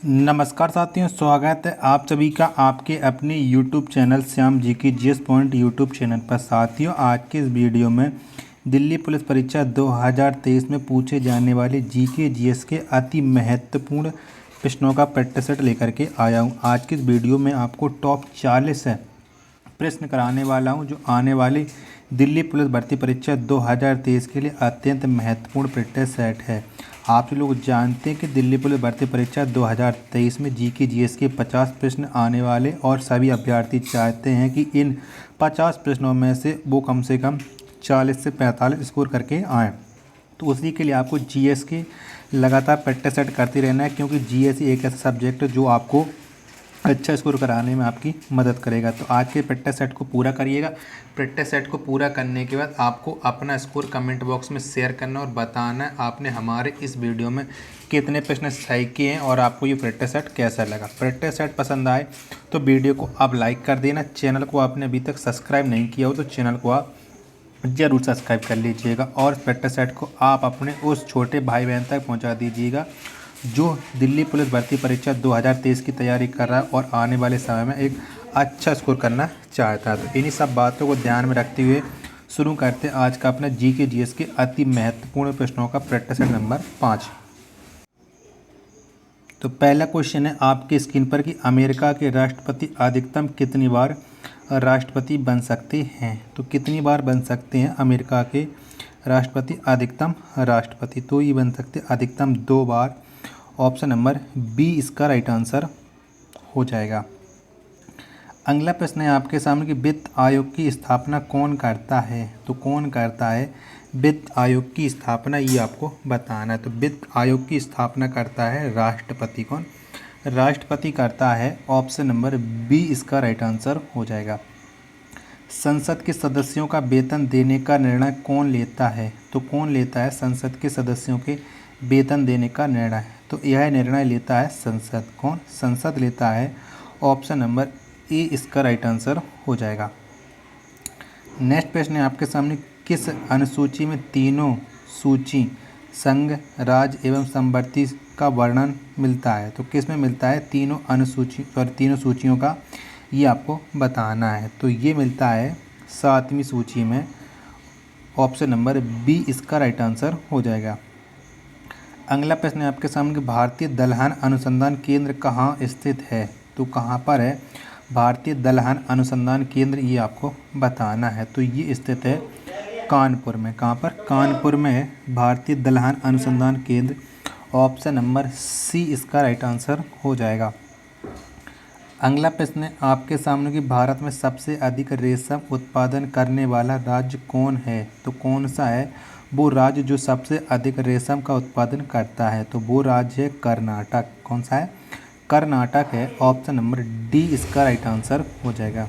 नमस्कार साथियों, स्वागत है आप सभी का आपके अपने YouTube चैनल श्याम जी की जीएस पॉइंट यूट्यूब चैनल पर। साथियों, आज के इस वीडियो में दिल्ली पुलिस परीक्षा 2023 में पूछे जाने वाले जीके जीएस के अति महत्वपूर्ण प्रश्नों का प्रैक्टिस सेट लेकर के आया हूँ। आज की इस वीडियो में आपको टॉप 40 प्रश्न कराने वाला हूँ जो आने वाली दिल्ली पुलिस भर्ती परीक्षा 2023 के लिए अत्यंत महत्वपूर्ण प्रैक्टिस सेट है। आप लोग जानते हैं कि दिल्ली पुलिस भर्ती परीक्षा 2023 में जीके जीएस के 50 प्रश्न आने वाले और सभी अभ्यर्थी चाहते हैं कि इन 50 प्रश्नों में से वो कम से कम 40 से 45 स्कोर करके आएँ। तो उसी के लिए आपको जीएस के लगातार प्रैक्टिस सेट करते रहना है, क्योंकि जीएस ही एक ऐसा सब्जेक्ट है जो आपको अच्छा स्कोर कराने में आपकी मदद करेगा। तो आज के प्रैक्टिस सेट को पूरा करिएगा। प्रैक्टिस सेट को पूरा करने के बाद आपको अपना स्कोर कमेंट बॉक्स में शेयर करना और बताना है आपने हमारे इस वीडियो में कितने प्रश्न सही किए हैं और आपको ये प्रैक्टिस सेट कैसा लगा। प्रैक्टिस सेट पसंद आए तो वीडियो को आप लाइक कर देना। चैनल को आपने अभी तक सब्सक्राइब नहीं किया हो तो चैनल को आप ज़रूर सब्सक्राइब कर लीजिएगा और प्रैक्टिस सेट को आप अपने उस छोटे भाई बहन तक पहुँचा दीजिएगा जो दिल्ली पुलिस भर्ती परीक्षा 2023 की तैयारी कर रहा है और आने वाले समय में एक अच्छा स्कोर करना चाहता है। तो इन्हीं सब बातों को ध्यान में रखते हुए शुरू करते हैं आज का अपना जीके जीएस के अति महत्वपूर्ण प्रश्नों का प्रैक्टिस सेट नंबर 5। तो पहला क्वेश्चन है आपकी स्क्रीन पर कि अमेरिका के राष्ट्रपति अधिकतम कितनी बार राष्ट्रपति बन सकते हैं। तो कितनी बार बन सकते हैं अमेरिका के राष्ट्रपति अधिकतम राष्ट्रपति? तो ये बन सकते अधिकतम 2 बार। ऑप्शन नंबर बी इसका राइट आंसर हो जाएगा। अगला प्रश्न है आपके सामने कि वित्त आयोग की स्थापना कौन करता है। तो कौन करता है वित्त आयोग की स्थापना, ये आपको बताना है। तो वित्त आयोग की स्थापना करता है राष्ट्रपति। कौन? राष्ट्रपति करता है। ऑप्शन नंबर बी इसका राइट आंसर हो जाएगा। संसद के सदस्यों का वेतन देने का निर्णय कौन लेता है। तो कौन लेता है संसद के सदस्यों के वेतन देने का निर्णय? तो यह निर्णय लेता है संसद। कौन? संसद लेता है। ऑप्शन नंबर ए इसका राइट आंसर हो जाएगा। नेक्स्ट प्रश्न है आपके सामने किस अनुसूची में तीनों सूची संघ, राज्य एवं समवर्ती का वर्णन मिलता है। तो किस में मिलता है तीनों अनुसूची और तीनों सूचियों का, ये आपको बताना है। तो ये मिलता है 7वीं सूची में। ऑप्शन नंबर बी इसका राइट आंसर हो जाएगा। अगला प्रश्न है आपके सामने कि भारतीय दलहन अनुसंधान केंद्र कहाँ स्थित है। तो कहाँ पर है भारतीय दलहन अनुसंधान केंद्र, ये आपको बताना है। तो ये स्थित है कानपुर में। कहाँ पर? कानपुर में है भारतीय दलहन अनुसंधान केंद्र। ऑप्शन नंबर सी इसका राइट आंसर हो जाएगा। अगला प्रश्न है आपके सामने कि भारत में सबसे अधिक रेशम उत्पादन करने वाला राज्य कौन है। तो कौन सा है वो राज्य जो सबसे अधिक रेशम का उत्पादन करता है? तो वो राज्य है कर्नाटक। कौन सा है? कर्नाटक है। ऑप्शन नंबर डी इसका राइट आंसर हो जाएगा।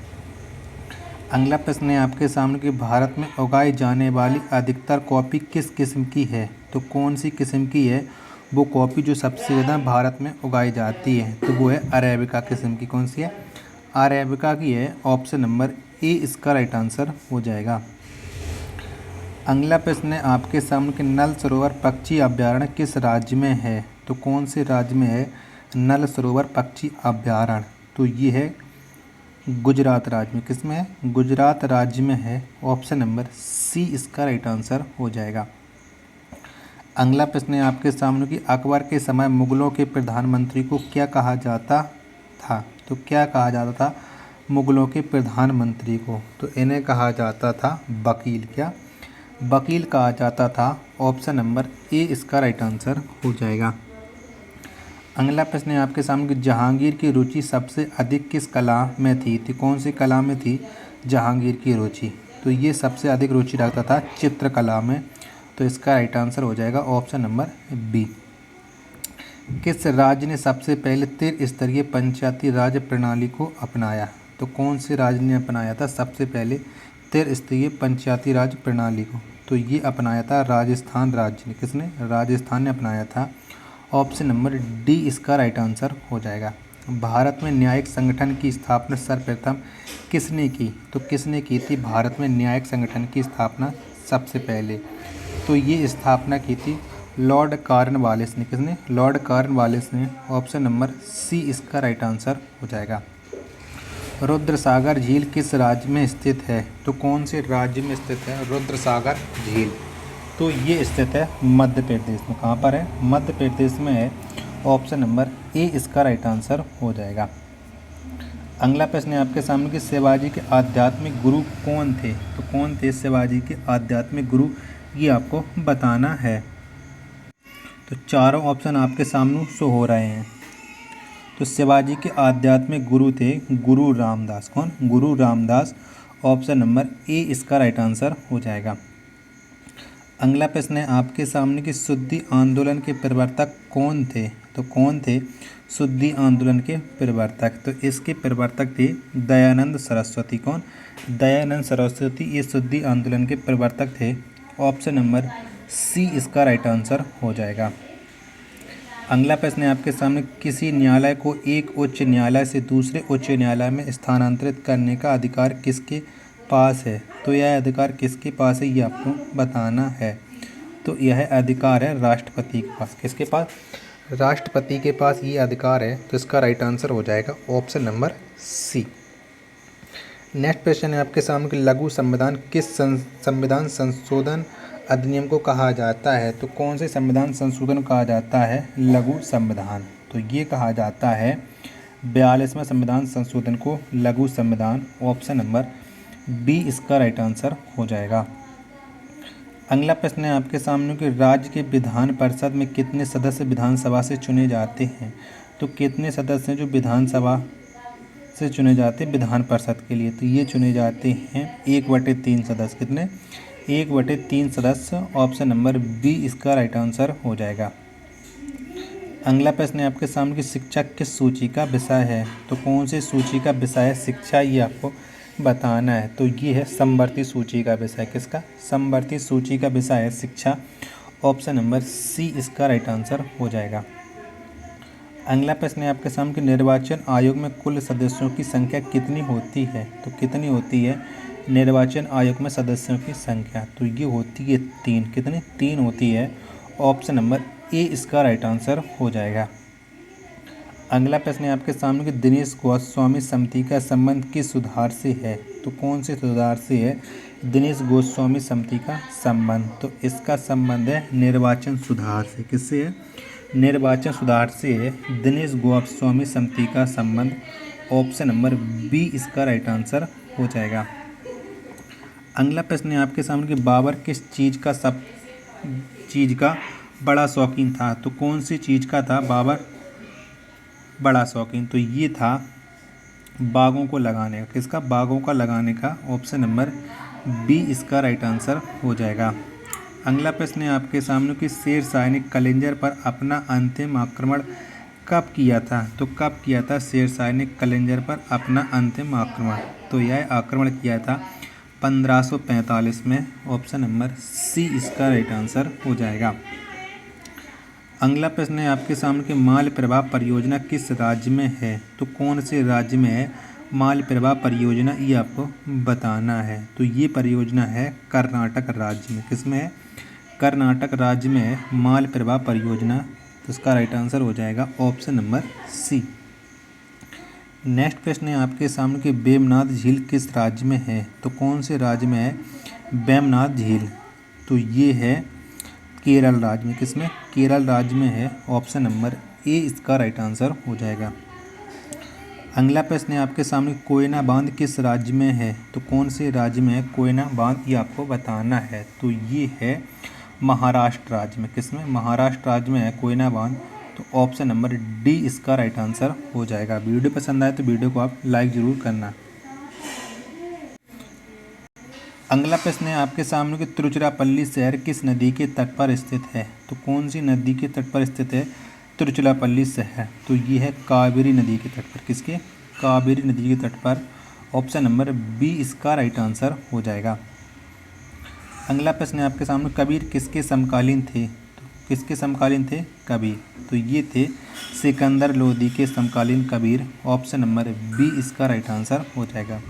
अगला प्रश्न है आपके सामने कि भारत में उगाई जाने वाली अधिकतर कॉफ़ी किस किस्म की है। तो कौन सी किस्म की है वो कॉफ़ी जो सबसे ज़्यादा भारत में उगाई जाती है? तो वो है अरेबिका किस्म की। कौन सी है? अरेबिका की है। ऑप्शन नंबर ए इसका राइट आंसर हो जाएगा। अगला प्रश्न है आपके सामने कि नल सरोवर पक्षी अभयारण्य किस राज्य में है। तो कौन से राज्य में है नल सरोवर पक्षी अभयारण्य? तो ये है गुजरात राज्य में। किस में है? गुजरात राज्य में है। ऑप्शन नंबर सी इसका राइट आंसर हो जाएगा। अगला प्रश्न है आपके सामने कि अकबर के समय मुगलों के प्रधानमंत्री को क्या कहा जाता था। तो क्या कहा जाता था मुगलों के प्रधानमंत्री को? तो इन्हें कहा जाता था वकील। क्या? वकील कहा जाता था। ऑप्शन नंबर ए इसका राइट आंसर हो जाएगा। अगला प्रश्न है आपके सामने कि जहांगीर की रुचि सबसे अधिक किस कला में थी। तो कौन सी कला में थी जहांगीर की रुचि? तो ये सबसे अधिक रुचि रखता था चित्रकला में। तो इसका राइट आंसर हो जाएगा ऑप्शन नंबर बी। किस राज्य ने सबसे पहले त्रिस्तरीय पंचायती राज प्रणाली को अपनाया? तो कौन से राज्य ने अपनाया था सबसे पहले त्रिस्तरीय पंचायती राज प्रणाली को? तो ये अपनाया था राजस्थान राज्य ने। किसने? राजस्थान ने अपनाया था। ऑप्शन नंबर डी इसका राइट आंसर हो जाएगा। भारत में न्यायिक संगठन की स्थापना सर्वप्रथम किसने की? तो किसने की थी भारत में न्यायिक संगठन की स्थापना सबसे पहले? तो ये स्थापना की थी लॉर्ड कॉर्नवालिस ने। किसने? लॉर्ड कॉर्नवालिस ने। ऑप्शन नंबर सी इसका राइट आंसर हो जाएगा। रुद्रसागर झील किस राज्य में स्थित है? तो कौन से राज्य में स्थित है रुद्रसागर झील? तो ये स्थित है मध्य प्रदेश में। कहाँ पर है? मध्य प्रदेश में है। ऑप्शन नंबर ए इसका राइट आंसर हो जाएगा। अगला प्रश्न है आपके सामने कि शिवाजी के आध्यात्मिक गुरु कौन थे? तो कौन थे शिवाजी के आध्यात्मिक गुरु, ये आपको बताना है। तो चारों ऑप्शन आपके सामने शो हो रहे हैं। तो शिवाजी के आध्यात्मिक गुरु थे गुरु रामदास। कौन? गुरु रामदास। ऑप्शन नंबर ए इसका राइट आंसर हो जाएगा। अगला प्रश्न है आपके सामने कि शुद्धि आंदोलन के प्रवर्तक कौन थे? तो कौन थे शुद्धि आंदोलन के प्रवर्तक? तो इसके प्रवर्तक थे दयानंद सरस्वती। कौन? दयानंद सरस्वती ये शुद्धि आंदोलन के प्रवर्तक थे। ऑप्शन नंबर सी इसका राइट आंसर हो जाएगा। अगला प्रश्न है आपके सामने किसी न्यायालय को एक उच्च न्यायालय से दूसरे उच्च न्यायालय में स्थानांतरित करने का अधिकार किसके पास है? तो यह अधिकार किसके पास है, ये आपको बताना है। तो यह अधिकार है राष्ट्रपति के पास। किसके पास? राष्ट्रपति के पास ये अधिकार है। तो इसका राइट आंसर हो जाएगा option number C. Next question है आपके सामने कि लघु संविधान किस संविधान संशोधन अधिनियम को कहा जाता है? तो कौन से संविधान संशोधन कहा जाता है लघु संविधान? तो ये कहा जाता है 42वें संविधान संशोधन को लघु संविधान। ऑप्शन नंबर बी इसका राइट आंसर हो जाएगा। अगला प्रश्न है आपके सामने कि राज्य के विधान परिषद में कितने सदस्य विधानसभा से चुने जाते हैं? तो कितने सदस्य हैं जो विधानसभा से चुने जाते हैं विधान परिषद के लिए? तो ये चुने जाते हैं 1/3 सदस्य। कितने? 1/3 सदस्य। ऑप्शन नंबर बी इसका राइट आंसर हो जाएगा। अगला प्रश्न है आपके सामने कि शिक्षा किस सूची का विषय है? तो कौन सी सूची का विषय है शिक्षा, ये आपको बताना है। तो ये है समवर्ती सूची का विषय। किसका? समवर्ती सूची का विषय है शिक्षा। ऑप्शन नंबर सी इसका राइट आंसर हो जाएगा। अगला प्रश्न है आपके सामने कि निर्वाचन आयोग में कुल सदस्यों की संख्या कितनी होती है? तो कितनी होती है निर्वाचन आयोग में सदस्यों की संख्या? तो ये होती है 3। कितनी? 3 होती है। ऑप्शन नंबर ए इसका राइट आंसर हो जाएगा। अगला प्रश्न है आपके सामने कि दिनेश गोस्वामी समिति का संबंध किस सुधार से है? तो कौन से सुधार से है दिनेश गोस्वामी समिति का संबंध? तो इसका संबंध है निर्वाचन सुधार से। किससे है? निर्वाचन सुधार से है दिनेश गोस्वामी समिति का संबंध। ऑप्शन नंबर बी इसका राइट आंसर हो जाएगा। अगला प्रश्न है आपके सामने कि बाबर किस चीज़ का बड़ा शौकीन था? तो कौन सी चीज़ का था बाबर बड़ा शौकीन? तो ये था बागों को लगाने का। किसका? बागों का लगाने का। ऑप्शन नंबर बी इसका राइट आंसर हो जाएगा। अगला प्रश्न है आपके सामने कि शेरशाह ने कलिंजर पर अपना अंतिम आक्रमण कब किया था? तो कब किया था शेरशाह ने कलिंजर पर अपना अंतिम आक्रमण? तो यह आक्रमण किया था 1545 में। ऑप्शन नंबर सी इसका राइट आंसर हो जाएगा। अगला प्रश्न है आपके सामने कि माल प्रवाह परियोजना किस राज्य में है? तो कौन से राज्य में है माल प्रवाह परियोजना, ये आपको बताना है। तो ये परियोजना है कर्नाटक राज्य में। किस में है? कर्नाटक राज्य में है माल प्रवाह परियोजना। तो इसका राइट आंसर हो जाएगा ऑप्शन नंबर सी। नेक्स्ट प्रश्न है आपके सामने कि वेमनाथ झील किस राज्य में है? तो कौन से राज्य में है वेमनाथ झील? तो ये है केरल राज्य में। किसमें? केरल राज्य में है। ऑप्शन नंबर ए इसका राइट आंसर हो जाएगा। अगला प्रश्न है आपके सामने कोयना बांध किस राज्य में है? तो कौन से राज्य में है कोयना बांध, ये आपको बताना है। तो ये है महाराष्ट्र राज्य में। किसमें? महाराष्ट्र राज्य में है कोयना बांध। तो ऑप्शन नंबर डी इसका राइट आंसर हो जाएगा। वीडियो पसंद आए तो वीडियो को आप लाइक ज़रूर करना। अगला प्रश्न है आपके सामने कि तिरुचिरापल्ली शहर किस नदी के तट पर स्थित है? तो कौन सी नदी के तट पर स्थित है तिरुचिरापल्ली शहर? तो ये है कावेरी नदी के तट पर। किसके? कावेरी नदी के तट पर। ऑप्शन नंबर बी इसका राइट आंसर हो जाएगा। अगला प्रश्न है आपके सामने कबीर किसके समकालीन थे? तो किसके समकालीन थे कबीर? तो ये थे सिकंदर लोदी के समकालीन कबीर। ऑप्शन नंबर बी इसका राइट आंसर हो जाएगा।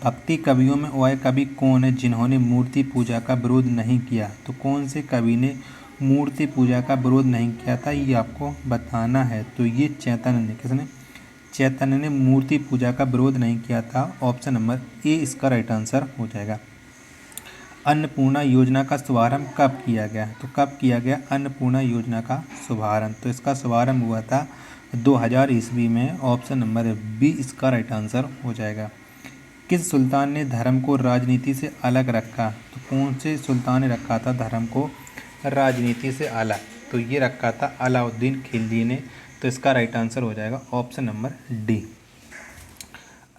भक्ति कवियों में वह कवि कौन है जिन्होंने मूर्ति पूजा का विरोध नहीं किया? तो कौन से कवि ने मूर्ति पूजा का विरोध नहीं किया था, ये आपको बताना है। तो ये चैतन्य ने, किसने? चैतन्य ने मूर्ति पूजा का विरोध नहीं किया था। ऑप्शन नंबर ए इसका राइट आंसर हो जाएगा। अन्नपूर्णा योजना का शुभारंभ कब किया गया? तो कब किया गया अन्नपूर्णा योजना का शुभारंभ? तो इसका शुभारंभ हुआ था 2000 ईस्वी में। ऑप्शन नंबर बी इसका राइट आंसर हो जाएगा। किस सुल्तान ने धर्म को राजनीति से अलग रखा? तो कौन से सुल्तान ने रखा था धर्म को राजनीति से अलग? तो ये रखा था अलाउद्दीन खिलजी ने। तो इसका राइट आंसर हो जाएगा ऑप्शन नंबर डी।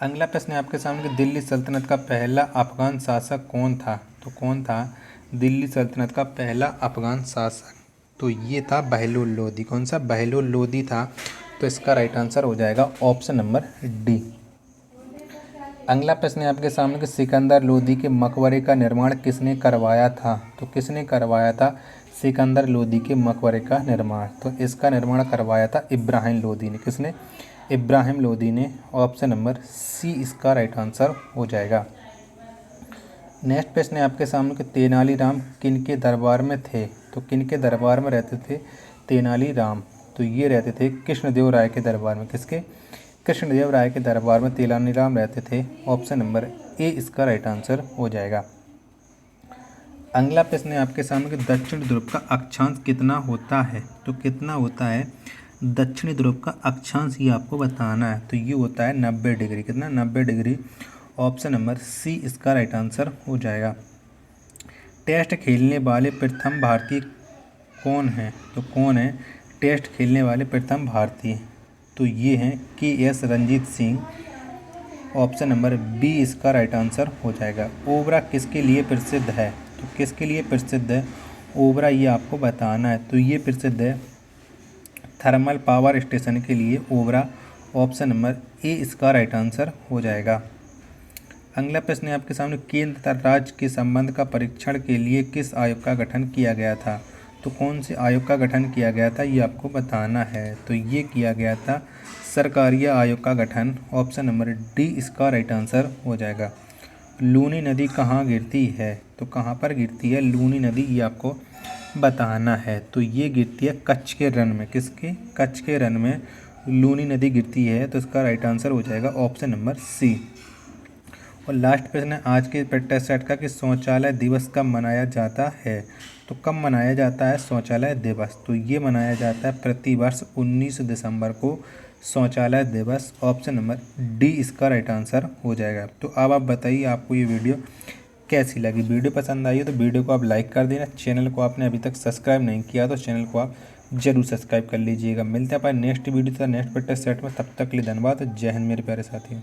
अगला प्रश्न है आपके सामने कि दिल्ली सल्तनत का पहला अफगान शासक कौन था? तो कौन था दिल्ली सल्तनत का पहला अफगान शासक? तो ये था बहलोल लोदी। कौन सा? बहलोल लोदी था। तो इसका राइट आंसर हो जाएगा ऑप्शन नंबर डी। अगला प्रश्न है आपके सामने कि सिकंदर लोदी के मकबरे का निर्माण किसने करवाया था? तो किसने करवाया था सिकंदर लोदी के मकबरे का निर्माण? तो इसका निर्माण करवाया था इब्राहिम लोदी ने। किसने? इब्राहिम लोदी ने। ऑप्शन नंबर सी इसका राइट आंसर हो जाएगा। नेक्स्ट प्रश्न है आपके सामने कि तेनालीराम किन के दरबार में थे? तो किन के दरबार में रहते थे तेनालीराम? तो ये रहते थे कृष्णदेव राय के दरबार में। किसके? कृष्णदेव राय के दरबार में तेनालीराम रहते थे। ऑप्शन नंबर ए इसका राइट आंसर हो जाएगा। अगला प्रश्न है आपके सामने कि दक्षिण ध्रुव का अक्षांश कितना होता है? तो कितना होता है दक्षिणी ध्रुव का अक्षांश, ये आपको बताना है। तो ये होता है 90 डिग्री। कितना? 90 डिग्री। ऑप्शन नंबर सी इसका राइट आंसर हो जाएगा। टेस्ट खेलने वाले प्रथम भारतीय कौन हैं? तो कौन है टेस्ट खेलने वाले प्रथम भारतीय? तो ये हैं K S. Ranjit Singh. Option number B इसका राइट आंसर हो जाएगा। ओबरा किसके लिए प्रसिद्ध है? तो किसके लिए प्रसिद्ध है ओबरा, ये आपको बताना है। तो ये प्रसिद्ध है थर्मल पावर स्टेशन के लिए ओबरा। ऑप्शन नंबर ए इसका राइट आंसर हो जाएगा। अगला प्रश्न है आपके सामने केंद्र तथा राज्य के संबंध का परीक्षण के लिए किस आयोग का गठन किया गया था? तो कौन से आयोग का गठन किया गया था, ये आपको बताना है। तो ये किया गया था सरकारिया आयोग का गठन। ऑप्शन नंबर डी इसका राइट आंसर हो जाएगा। लूनी नदी कहाँ गिरती है? तो कहाँ पर गिरती है लूनी नदी, ये आपको बताना है। तो ये गिरती है कच्छ के रण में। किसके? कच्छ के रण में लूनी नदी गिरती है। तो इसका राइट आंसर हो जाएगा ऑप्शन नंबर सी। और लास्ट प्रश्न है आज के प्रैक्टिस सेट का कि शौचालय दिवस कब मनाया जाता है? तो कब मनाया जाता है शौचालय दिवस? तो ये मनाया जाता है प्रतिवर्ष 19 दिसंबर को शौचालय दिवस। ऑप्शन नंबर डी इसका राइट आंसर हो जाएगा। तो अब आप बताइए आपको ये वीडियो कैसी लगी? वीडियो पसंद आई है तो वीडियो को आप लाइक कर देना। चैनल को आपने अभी तक सब्सक्राइब नहीं किया तो चैनल को आप जरूर सब्सक्राइब कर लीजिएगा। मिलते हैं अपन नेक्स्ट वीडियो तथा नेक्स्ट प्रैक्टिस सेट में। तब तक के लिए धन्यवाद। जय हिंद मेरे प्यारे साथियों।